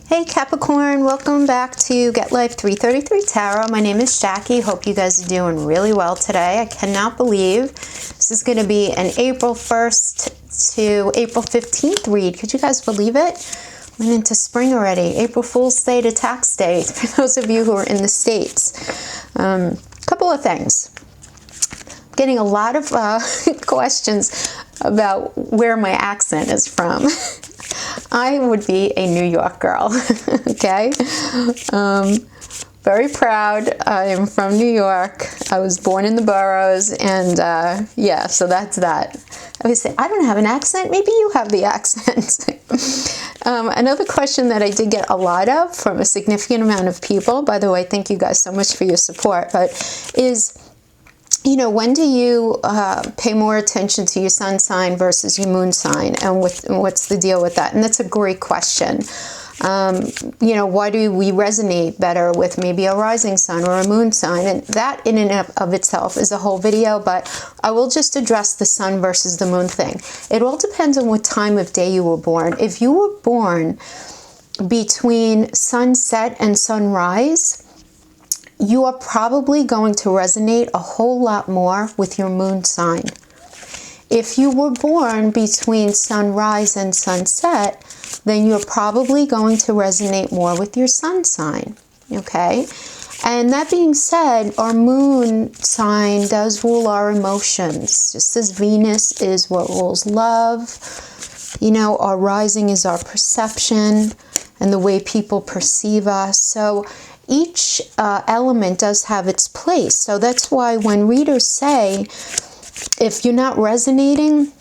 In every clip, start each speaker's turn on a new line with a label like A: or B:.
A: Hey Capricorn, welcome back to Get Life 333 Tarot. My name is Jackie. Hope you guys are doing really well today. I cannot believe this is going to be an April 1st to April 15th read. Could you guys believe it? Went into spring already. April Fool's Day to Tax Day for those of you who are in the States. Couple of things. I'm getting a lot of questions about where my accent is from. I would be a New York girl, okay? Very proud. I am from New York. I was born in the boroughs, and yeah, so that's that. I would say, I don't have an accent. Maybe you have the accent. Another question that I did get a lot of from a significant amount of people, by the way, thank you guys so much for your support, but is, you know, when do you pay more attention to your sun sign versus your moon sign, and what's the deal with that? And that's a great question. You know, why do we resonate better with maybe a rising sun or a moon sign? And that in and of itself is a whole video, but I will just address the sun versus the moon thing. It all depends on what time of day you were born. If you were born between sunset and sunrise, you are probably going to resonate a whole lot more with your moon sign. If you were born between sunrise and sunset, then you're probably going to resonate more with your sun sign, okay? And that being said, our moon sign does rule our emotions. Just as Venus is what rules love, you know, our rising is our perception and the way people perceive us. So each element does have its place. So that's why when readers say, if you're not resonating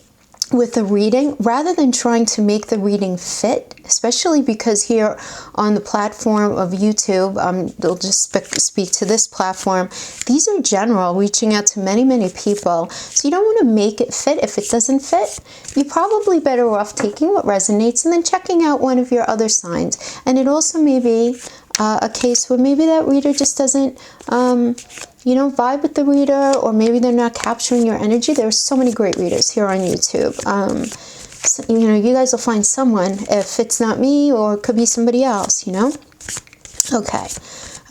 A: with a reading, rather than trying to make the reading fit, especially because here on the platform of YouTube, they'll just speak to this platform. These are general, reaching out to many, many people. So you don't want to make it fit. If it doesn't fit, you're probably better off taking what resonates and then checking out one of your other signs. And it also may be a case where maybe that reader just doesn't, you know, vibe with the reader, or maybe they're not capturing your energy. There are so many great readers here on YouTube. So, you know, you guys will find someone, if it's not me, or it could be somebody else, you know? Okay.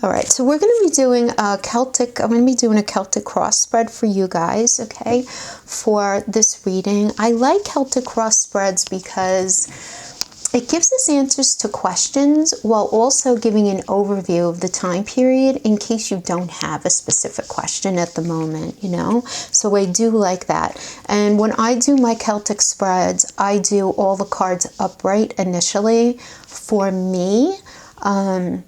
A: All right. So we're going to be doing a Celtic, I'm going to be doing a Celtic cross spread for you guys, okay, for this reading. I like Celtic cross spreads because it gives us answers to questions while also giving an overview of the time period in case you don't have a specific question at the moment, you know? So I do like that. And when I do my Celtic spreads, I do all the cards upright initially for me. And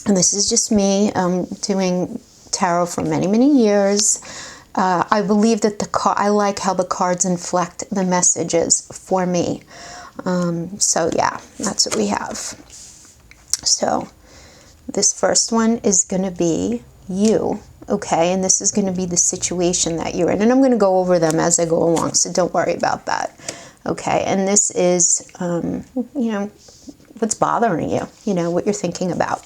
A: this is just me doing tarot for many, many years. I believe that I like how the cards inflect the messages for me. So yeah, that's what we have. So this first one is going to be you, okay? And this is going to be the situation that you're in. And I'm going to go over them as I go along, so don't worry about that, okay? And this is, you know, what's bothering you, you know, what you're thinking about.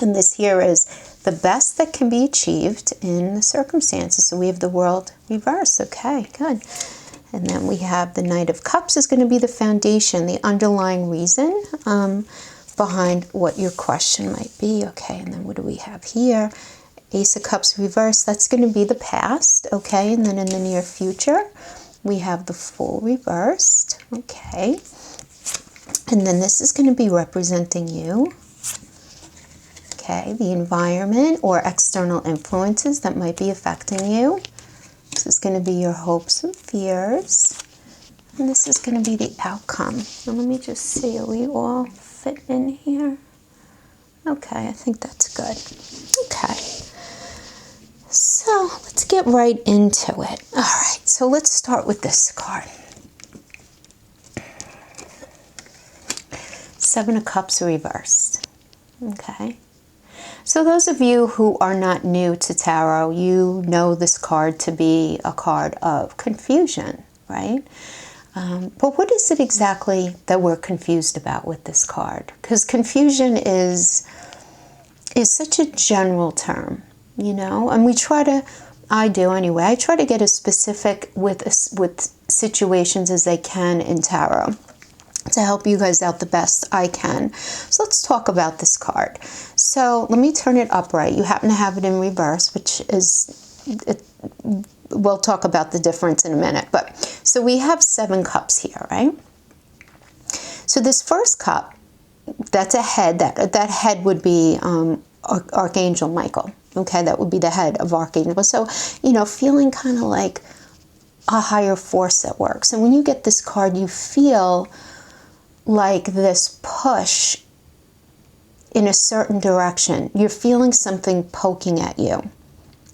A: And this here is the best that can be achieved in the circumstances. So we have the World reverse, okay, good. And then we have the Knight of Cups is going to be the foundation, the underlying reason behind what your question might be. Okay, and then what do we have here? Ace of Cups reverse, that's going to be the past. Okay, and then in the near future, we have the Fool reversed. Okay, and then this is going to be representing you. Okay, the environment or external influences that might be affecting you. This is going to be your hopes and fears, and this is going to be the outcome. Now let me just see, are we all fit in here? Okay, I think that's good. Okay, so let's get right into it. All right, so let's start with this card. Seven of Cups reversed. Okay. So those of you who are not new to tarot, you know this card to be a card of confusion, right? But what is it exactly that we're confused about with this card? Because confusion is such a general term, you know? And we try to, I do anyway, I try to get as specific with situations as I can in tarot. to help you guys out the best I can. So let's talk about this card. So let me turn it upright. You happen to have it in reverse, which is, we'll talk about the difference in a minute. But so we have 7 cups here, right? So this first cup, that's a head. That head would be Archangel Michael. Okay, that would be the head of Archangel. So, you know, feeling kind of like a higher force at work. So when you get this card, you feel like this push in a certain direction. You're feeling something poking at you,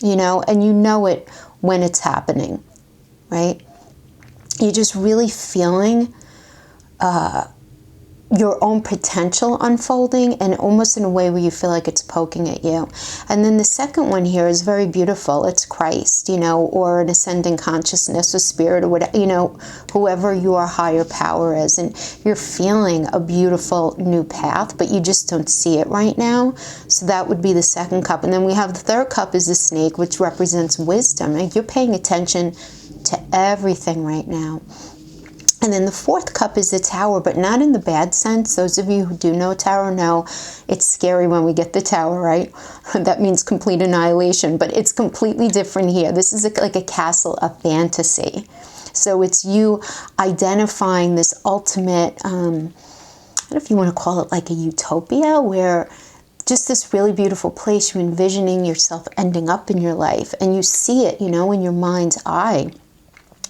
A: you know, and you know it when it's happening, right? You're just really feeling your own potential unfolding, and almost in a way where you feel like it's poking at you. And then the second one here is very beautiful. It's Christ, you know, or an ascending consciousness or spirit or whatever, you know, whoever your higher power is. And you're feeling a beautiful new path, but you just don't see it right now. So that would be the second cup. And then we have the third cup is the snake, which represents wisdom. Like you're paying attention to everything right now. And then the fourth cup is the tower, but not in the bad sense. Those of you who do know tarot know it's scary when we get the tower, right? That means complete annihilation, but it's completely different here. This is like a castle of fantasy. So it's you identifying this ultimate, I don't know if you want to call it like a utopia, where just this really beautiful place, you're envisioning yourself ending up in your life, and you see it, you know, in your mind's eye.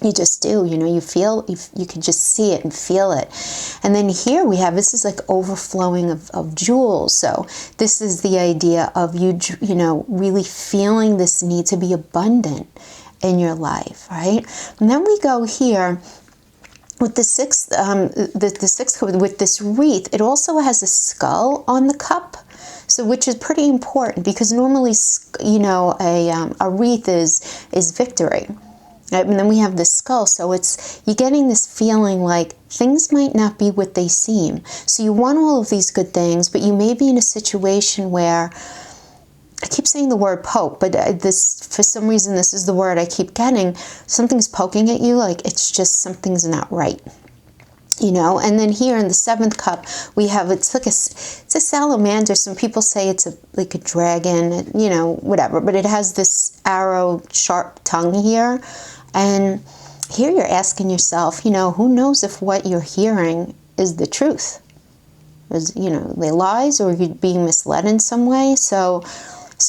A: You just do, you know, you feel, you can just see it and feel it. And then here we have, this is like overflowing of jewels. So this is the idea of you know, really feeling this need to be abundant in your life, right? And then we go here with the sixth cup, with this wreath. It also has a skull on the cup. So, which is pretty important, because normally, you know, a wreath is victory. Right? And then we have the skull, so you're getting this feeling like things might not be what they seem. So you want all of these good things, but you may be in a situation where, I keep saying the word poke, but for some reason this is the word I keep getting. Something's poking at you, like it's just something's not right. You know, and then here in the seventh cup, we have, it's a salamander. Some people say it's like a dragon, you know, whatever. But it has this arrow, sharp tongue here. And here you're asking yourself, you know, who knows if what you're hearing is the truth? Is, you know, they lies, or you're being misled in some way. So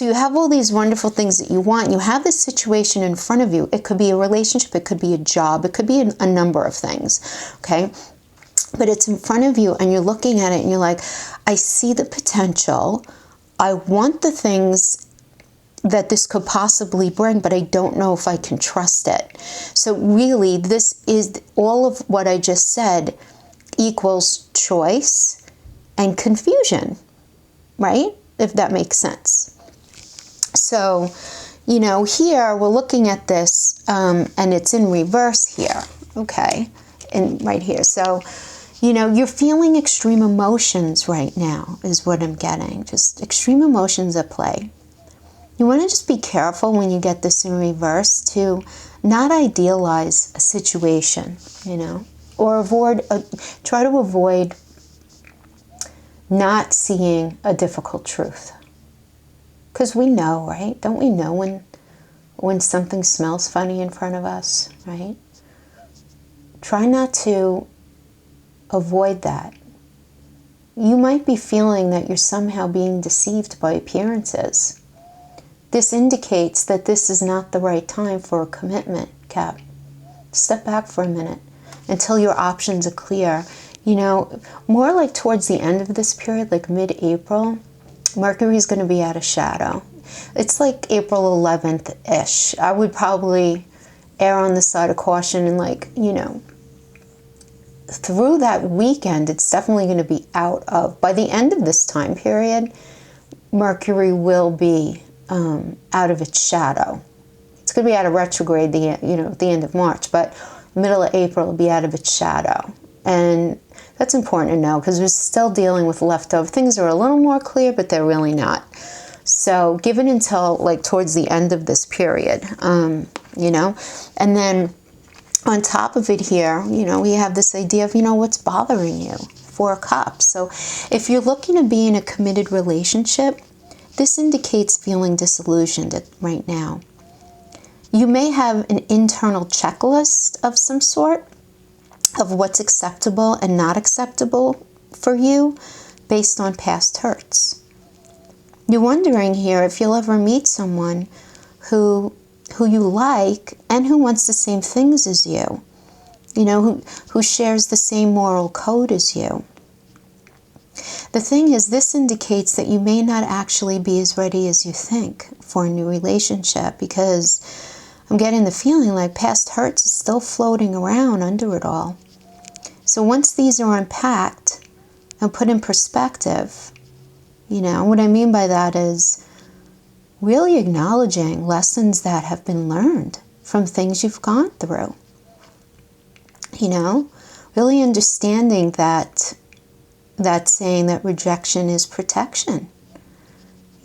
A: you have all these wonderful things that you want. You have this situation in front of you. It could be a relationship. It could be a job. It could be a number of things, okay? But it's in front of you, and you're looking at it, and you're like, I see the potential. I want the things that this could possibly bring, but I don't know if I can trust it. So really, this is all of what I just said equals choice and confusion, right? If that makes sense. So, you know, here we're looking at this, and it's in reverse here, okay? And right here. So, you know, you're feeling extreme emotions right now is what I'm getting. Just extreme emotions at play. You want to just be careful when you get this in reverse to not idealize a situation, you know, or try to avoid not seeing a difficult truth. Because we know, right? Don't we know when something smells funny in front of us, right? Try not to avoid that. You might be feeling that you're somehow being deceived by appearances. This indicates that this is not the right time for a commitment, Cap. Step back for a minute until your options are clear. You know, more like towards the end of this period, like mid-April, Mercury's going to be out of shadow. It's like April 11th-ish. I would probably err on the side of caution, and like, you know, through that weekend, it's definitely going to be out of. By the end of this time period, Mercury will be out of its shadow. It's going to be out of retrograde, at the end of March, but middle of April will be out of its shadow. And that's important to know, because we're still dealing with leftover. Things are a little more clear, but they're really not. So give it until like towards the end of this period, you know, and then on top of it here, we have this idea of, what's bothering you. 4 of Cups. So if you're looking to be in a committed relationship, this indicates feeling disillusioned right now. You may have an internal checklist of some sort of what's acceptable and not acceptable for you based on past hurts. You're wondering here if you'll ever meet someone who you like and who wants the same things as you, who shares the same moral code as you. The thing is, this indicates that you may not actually be as ready as you think for a new relationship, because I'm getting the feeling like past hurts is still floating around under it all. So once these are unpacked and put in perspective, what I mean by that is really acknowledging lessons that have been learned from things you've gone through. Really understanding that saying that rejection is protection.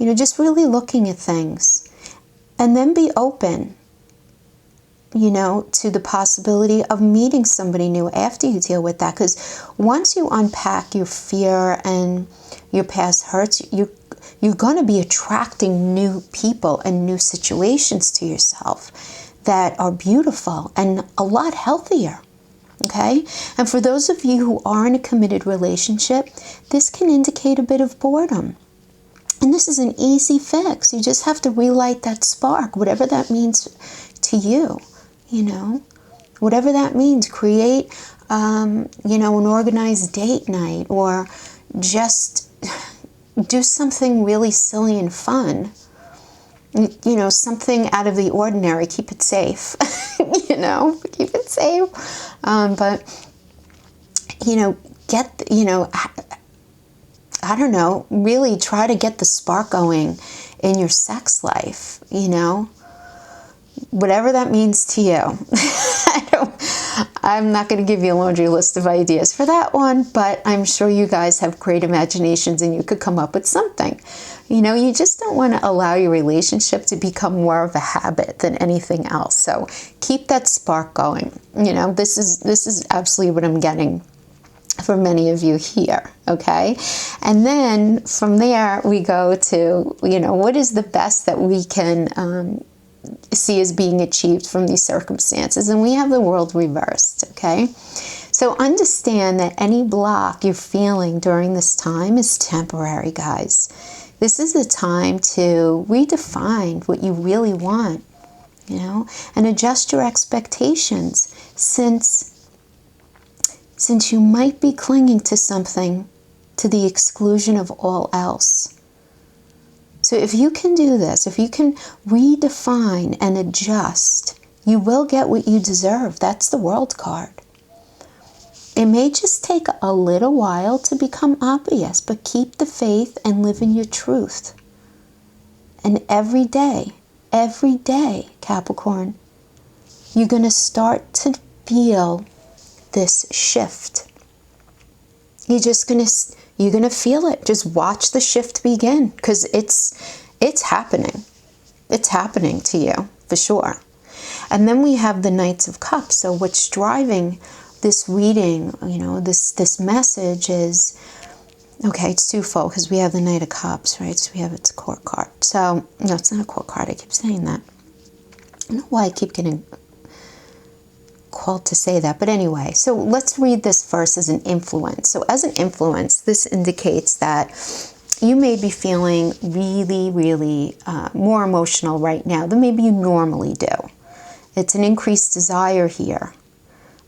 A: Just really looking at things. And then be open, to the possibility of meeting somebody new after you deal with that. Because once you unpack your fear and your past hurts, you're going to be attracting new people and new situations to yourself that are beautiful and a lot healthier. Okay? And for those of you who are in a committed relationship, this can indicate a bit of boredom. And this is an easy fix. You just have to relight that spark, whatever that means to you, Whatever that means. Create, an organized date night, or just do something really silly and fun. Something out of the ordinary. Keep it safe. Keep it safe. But, I don't know, really try to get the spark going in your sex life, whatever that means to you. I'm not going to give you a laundry list of ideas for that one, but I'm sure you guys have great imaginations and you could come up with something. You just don't want to allow your relationship to become more of a habit than anything else. So keep that spark going. This is absolutely what I'm getting for many of you here, okay? And then from there we go to, what is the best that we can see as being achieved from these circumstances. And we have the world reversed, okay? So understand that any block you're feeling during this time is temporary, guys. This is the time to redefine what you really want, and adjust your expectations, since you might be clinging to something to the exclusion of all else. So if you can do this, if you can redefine and adjust, you will get what you deserve. That's the World card. It may just take a little while to become obvious, but keep the faith and live in your truth. And every day, Capricorn, you're going to start to feel this shift. You're going to feel it. Just watch the shift begin, because it's happening. It's happening to you for sure. And then we have the Knights of Cups. So what's driving this reading, this message is, okay, it's twofold, because we have the Knight of Cups, right? So we have its court card. So, no, it's not a court card. I keep saying that. I don't know why I keep getting called to say that. But anyway, so let's read this first as an influence. So as an influence, this indicates that you may be feeling really, really more emotional right now than maybe you normally do. It's an increased desire here,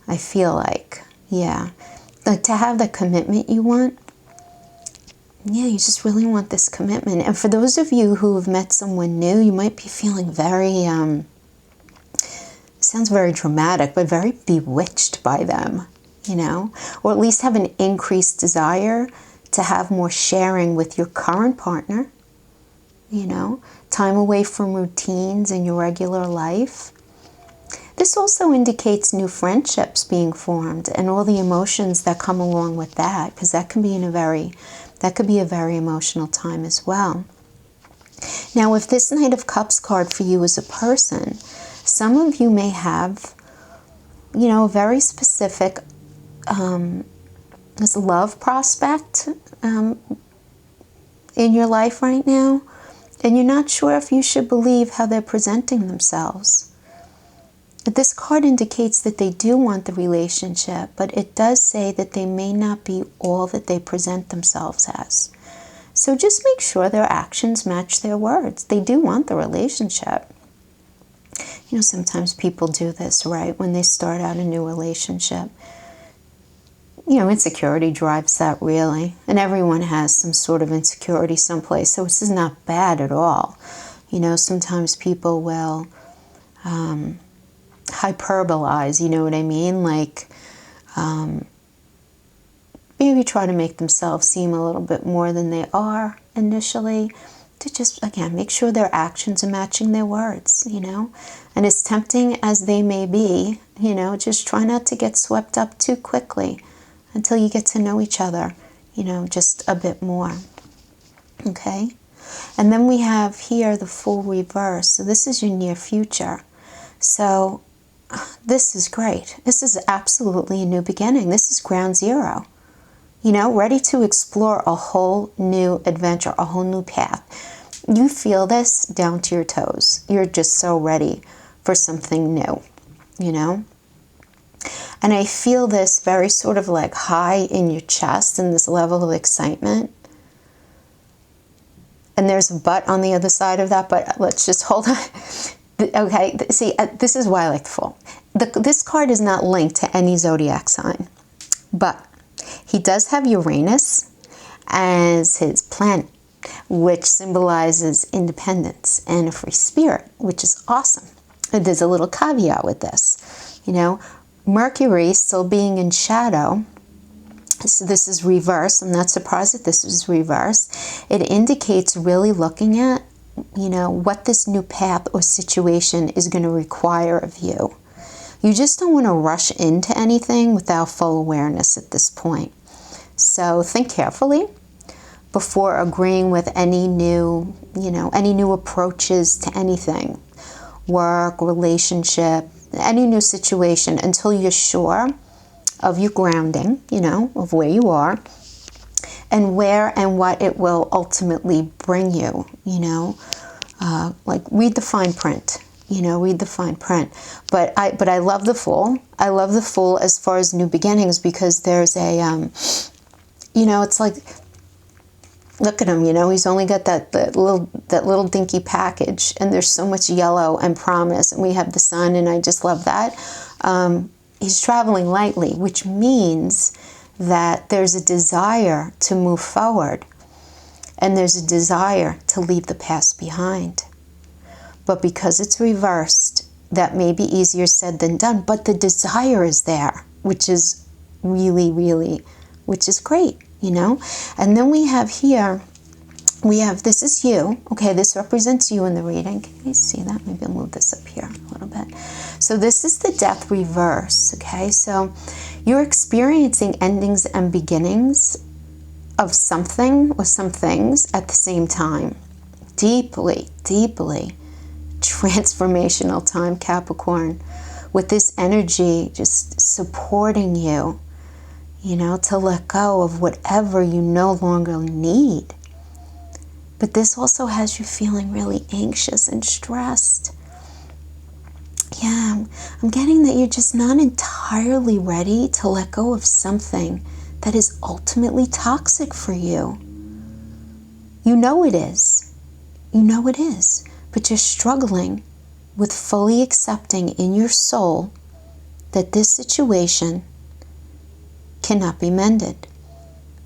A: I feel like. Yeah. Like to have the commitment you want. Yeah, you just really want this commitment. And for those of you who have met someone new, you might be feeling very, sounds very dramatic, but very bewitched by them, or at least have an increased desire to have more sharing with your current partner, time away from routines in your regular life. This also indicates new friendships being formed and all the emotions that come along with that, because that could be a very emotional time as well. Now, if this Knight of Cups card for you is a person, some of you may have you know, a very specific this love prospect in your life right now, and you're not sure if you should believe how they're presenting themselves. But this card indicates that they do want the relationship, but it does say that they may not be all that they present themselves as. So just make sure their actions match their words. They do want the relationship. You know, sometimes people do this, right? When they start out a new relationship. You know, insecurity drives that, really. And everyone has some sort of insecurity someplace. So this is not bad at all. You know, sometimes people will hyperbolize, you know what I mean? Like, maybe try to make themselves seem a little bit more than they are initially. To just, again, make sure their actions are matching their words, you know? And as tempting as they may be, you know, just try not to get swept up too quickly until you get to know each other, you know, just a bit more. Okay? And then we have here the Fool reverse. So this is your near future. So this is great. This is absolutely a new beginning. This is ground zero. You know, ready to explore a whole new adventure, a whole new path. You feel this down to your toes. You're just so ready for something new, you know? And I feel this very sort of like high in your chest and this level of excitement. And there's a but on the other side of that, but let's just hold on. Okay, see, this is why I like the Fool. This card is not linked to any zodiac sign, but he does have Uranus as his planet, which symbolizes independence and a free spirit, which is awesome. And there's a little caveat with this, you know, Mercury still being in shadow. So this is reverse. I'm not surprised that this is reverse. It indicates really looking at, you know, what this new path or situation is going to require of you. You just don't want to rush into anything without full awareness at this point. So think carefully before agreeing with any new, you know, any new approaches to anything. Work, relationship, any new situation until you're sure of your grounding, you know, of where you are and where and what it will ultimately bring you, you know. Like read the fine print, you know, read the fine print. But I love the Fool. I love the Fool as far as new beginnings because there's a, you know, it's like, look at him, you know, he's only got that little dinky package and there's so much yellow and promise and we have the sun and I just love that. He's traveling lightly, which means that there's a desire to move forward and there's a desire to leave the past behind. But because it's reversed, that may be easier said than done, but the desire is there, which is really, really, which is great. You know, and then we have here, we have, this is you. Okay, this represents you in the reading. Can you see that? Maybe I'll move this up here a little bit. So this is the Death reverse. Okay, so you're experiencing endings and beginnings of something or some things at the same time. Deeply, deeply transformational time, Capricorn, with this energy just supporting you. You know, to let go of whatever you no longer need. But this also has you feeling really anxious and stressed. Yeah, I'm getting that you're just not entirely ready to let go of something that is ultimately toxic for you. You know it is. You know it is. But you're struggling with fully accepting in your soul that this situation cannot be mended,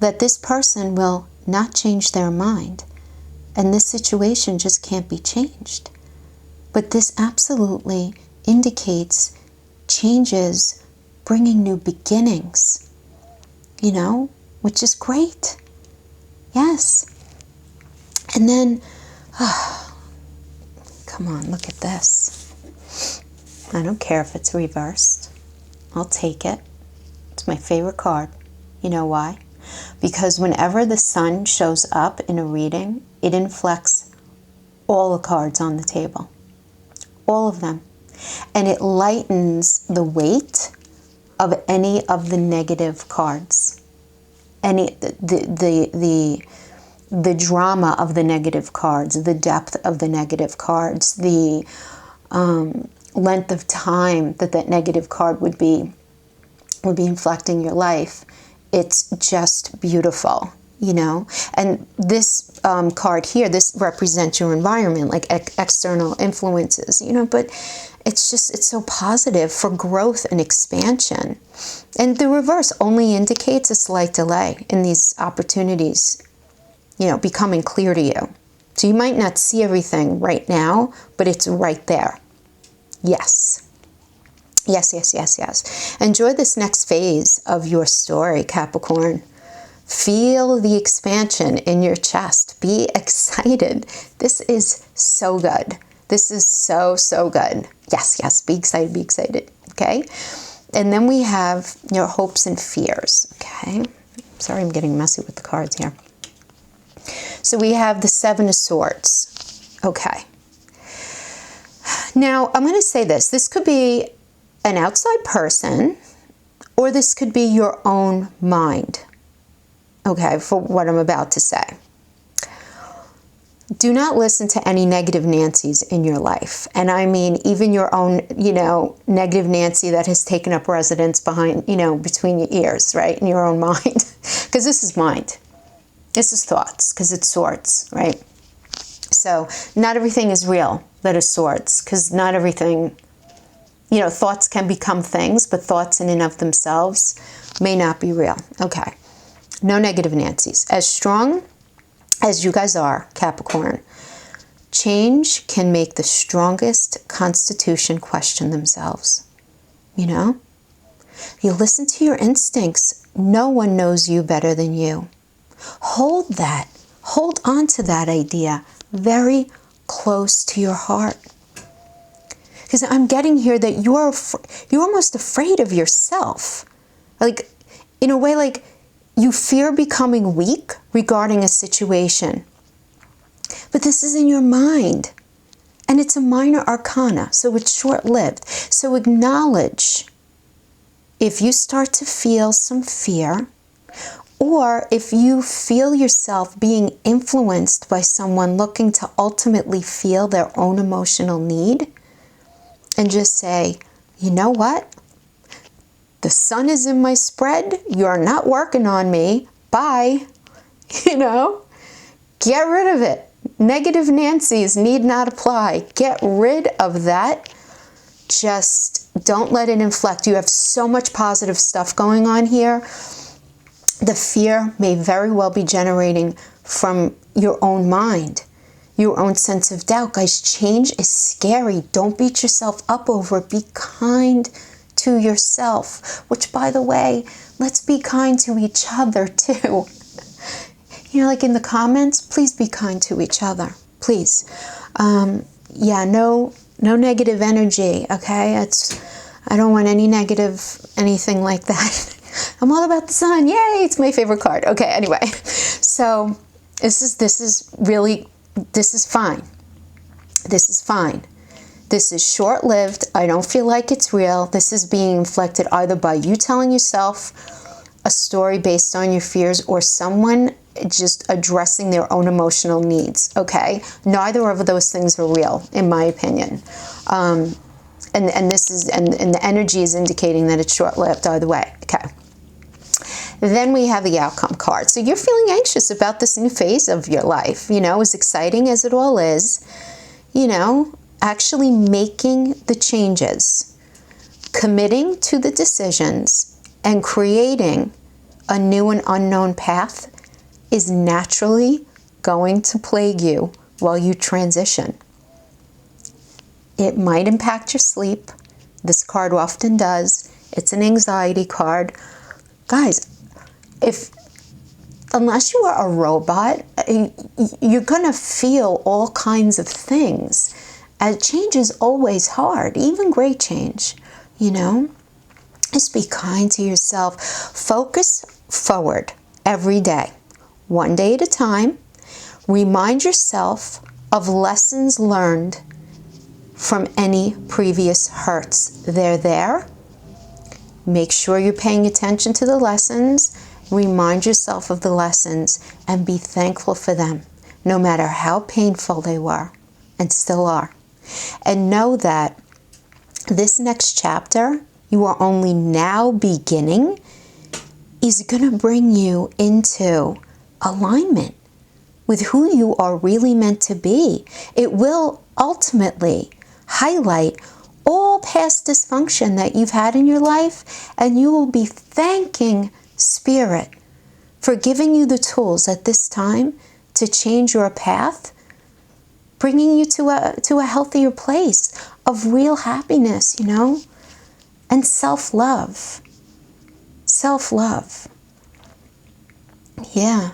A: that this person will not change their mind, and this situation just can't be changed. But this absolutely indicates changes, bringing new beginnings, you know, which is great. Yes. And then, come on, look at this. I don't care if it's reversed. I'll take it. It's my favorite card. You know why? Because whenever the sun shows up in a reading, it inflects all the cards on the table. All of them. And it lightens the weight of any of the negative cards. Any the drama of the negative cards, the depth of the negative cards, the length of time that negative card would be inflecting your life. It's just beautiful, you know. And this card here, this represents your environment, like external influences, you know, but it's so positive for growth and expansion. And the reverse only indicates a slight delay in these opportunities, you know, becoming clear to you. So you might not see everything right now, but it's right there. Yes. Yes, yes, yes, yes. Enjoy this next phase of your story, Capricorn. Feel the expansion in your chest. Be excited. This is so good. This is so, so good. Yes, yes, be excited, be excited. Okay? And then we have your hopes and fears. Okay? Sorry, I'm getting messy with the cards here. So we have the Seven of Swords. Okay. Now, I'm going to say this. This could be an outside person, or this could be your own mind. Okay, for what I'm about to say. Do not listen to any negative Nancys in your life. And I mean, even your own, you know, negative Nancy that has taken up residence behind, you know, between your ears, right? In your own mind. Because this is mind. This is thoughts, because it's swords, right? So not everything is real that is swords, because not everything, you know, thoughts can become things, but thoughts in and of themselves may not be real. Okay. No negative Nancys. As strong as you guys are, Capricorn, change can make the strongest constitution question themselves. You know? You listen to your instincts. No one knows you better than you. Hold that. Hold on to that idea very close to your heart. Because I'm getting here that you're almost afraid of yourself. Like, in a way, like, you fear becoming weak regarding a situation. But this is in your mind. And it's a minor arcana, so it's short-lived. So acknowledge if you start to feel some fear, or if you feel yourself being influenced by someone looking to ultimately feel their own emotional need, and just say, you know what? The sun is in my spread. You're not working on me. Bye. You know? Get rid of it. Negative Nancys need not apply. Get rid of that. Just don't let it inflect. You have so much positive stuff going on here. The fear may very well be generating from your own mind, your own sense of doubt. Guys, change is scary. Don't beat yourself up over it. Be kind to yourself, which, by the way, let's be kind to each other too. You know, like in the comments, please be kind to each other, please. Yeah, no negative energy, okay? I don't want any negative anything like that. I'm all about the sun. Yay, it's my favorite card. Okay, anyway. So this is fine. This is fine. This is short-lived. I don't feel like it's real. This is being inflicted either by you telling yourself a story based on your fears, or someone just addressing their own emotional needs, okay? Neither of those things are real, in my opinion. And the energy is indicating that it's short-lived either way, okay? Then we have the outcome card. So you're feeling anxious about this new phase of your life, you know, as exciting as it all is, you know, actually making the changes, committing to the decisions, and creating a new and unknown path is naturally going to plague you while you transition. It might impact your sleep. This card often does. It's an anxiety card. Guys, unless you are a robot, you're going to feel all kinds of things. Change is always hard, even great change, you know? Just be kind to yourself. Focus forward every day, one day at a time. Remind yourself of lessons learned from any previous hurts. They're there. Make sure you're paying attention to the lessons. Remind yourself of the lessons and be thankful for them, no matter how painful they were and still are. And know that this next chapter you are only now beginning is going to bring you into alignment with who you are really meant to be. It will ultimately highlight all past dysfunction that you've had in your life, and you will be thanking Spirit for giving you the tools at this time to change your path, bringing you to a healthier place of real happiness, you know, and self-love. Self-love. Yeah.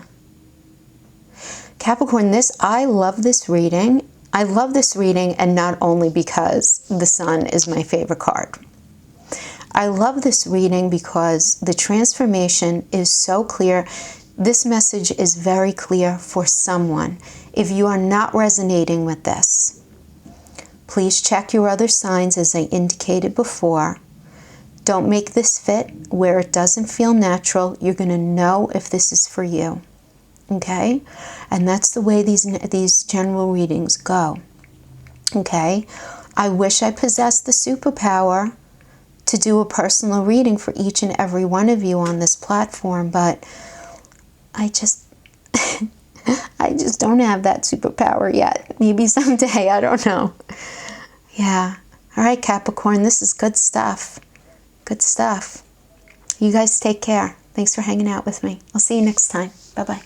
A: Capricorn, I love this reading. I love this reading, and not only because the Sun is my favorite card. I love this reading because the transformation is so clear. This message is very clear for someone. If you are not resonating with this, please check your other signs as I indicated before. Don't make this fit where it doesn't feel natural. You're going to know if this is for you. Okay? And that's the way these general readings go. Okay? I wish I possessed the superpower to do a personal reading for each and every one of you on this platform, but I just don't have that superpower yet. Maybe someday, I don't know. Yeah. All right, Capricorn, this is good stuff. Good stuff. You guys take care. Thanks for hanging out with me. I'll see you next time. Bye-bye.